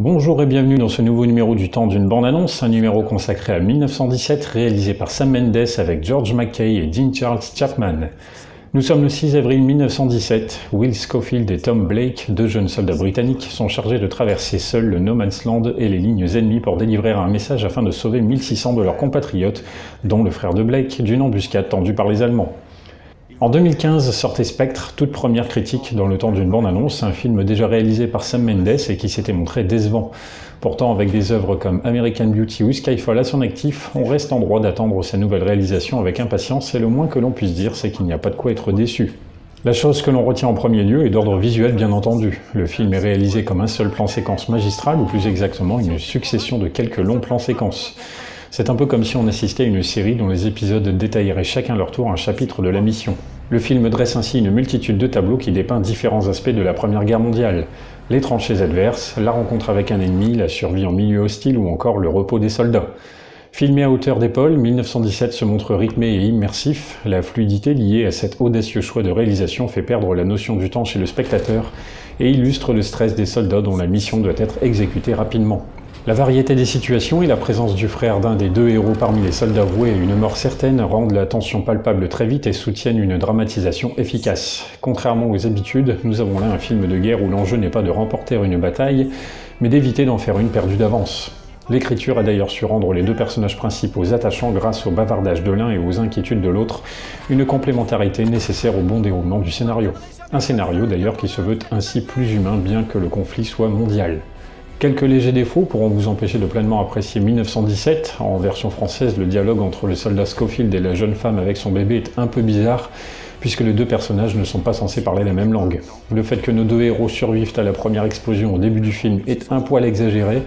Bonjour et bienvenue dans ce nouveau numéro du Temps d'une bande-annonce, un numéro consacré à 1917 réalisé par Sam Mendes avec George McKay et Dean Charles Chapman. Nous sommes le 6 avril 1917. Will Schofield et Tom Blake, deux jeunes soldats britanniques, sont chargés de traverser seuls le No Man's Land et les lignes ennemies pour délivrer un message afin de sauver 1600 de leurs compatriotes, dont le frère de Blake, d'une embuscade tendue par les Allemands. En 2015 sortait Spectre, toute première critique dans le temps d'une bande-annonce, un film déjà réalisé par Sam Mendes et qui s'était montré décevant. Pourtant, avec des œuvres comme American Beauty ou Skyfall à son actif, on reste en droit d'attendre sa nouvelle réalisation avec impatience et le moins que l'on puisse dire, c'est qu'il n'y a pas de quoi être déçu. La chose que l'on retient en premier lieu est d'ordre visuel bien entendu. Le film est réalisé comme un seul plan séquence magistral, ou plus exactement une succession de quelques longs plans séquences. C'est un peu comme si on assistait à une série dont les épisodes détailleraient chacun leur tour un chapitre de la mission. Le film dresse ainsi une multitude de tableaux qui dépeint différents aspects de la Première Guerre mondiale. Les tranchées adverses, la rencontre avec un ennemi, la survie en milieu hostile ou encore le repos des soldats. Filmé à hauteur d'épaule, 1917 se montre rythmé et immersif. La fluidité liée à cet audacieux choix de réalisation fait perdre la notion du temps chez le spectateur et illustre le stress des soldats dont la mission doit être exécutée rapidement. La variété des situations et la présence du frère d'un des deux héros parmi les soldats voués à une mort certaine rendent la tension palpable très vite et soutiennent une dramatisation efficace. Contrairement aux habitudes, nous avons là un film de guerre où l'enjeu n'est pas de remporter une bataille, mais d'éviter d'en faire une perdue d'avance. L'écriture a d'ailleurs su rendre les deux personnages principaux attachants grâce au bavardage de l'un et aux inquiétudes de l'autre, une complémentarité nécessaire au bon déroulement du scénario. Un scénario d'ailleurs qui se veut ainsi plus humain bien que le conflit soit mondial. Quelques légers défauts pourront vous empêcher de pleinement apprécier 1917. En version française, le dialogue entre le soldat Schofield et la jeune femme avec son bébé est un peu bizarre, puisque les deux personnages ne sont pas censés parler la même langue. Le fait que nos deux héros survivent à la première explosion au début du film est un poil exagéré,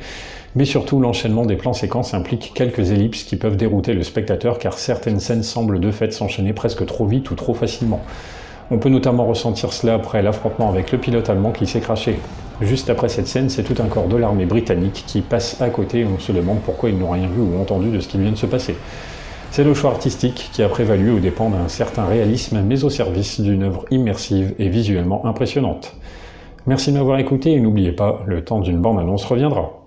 mais surtout l'enchaînement des plans séquences implique quelques ellipses qui peuvent dérouter le spectateur car certaines scènes semblent de fait s'enchaîner presque trop vite ou trop facilement. On peut notamment ressentir cela après l'affrontement avec le pilote allemand qui s'est crashé. Juste après cette scène, c'est tout un corps de l'armée britannique qui passe à côté et on se demande pourquoi ils n'ont rien vu ou entendu de ce qui vient de se passer. C'est le choix artistique qui a prévalu aux dépens d'un certain réalisme, mais au service d'une œuvre immersive et visuellement impressionnante. Merci de m'avoir écouté et n'oubliez pas, le temps d'une bande-annonce reviendra.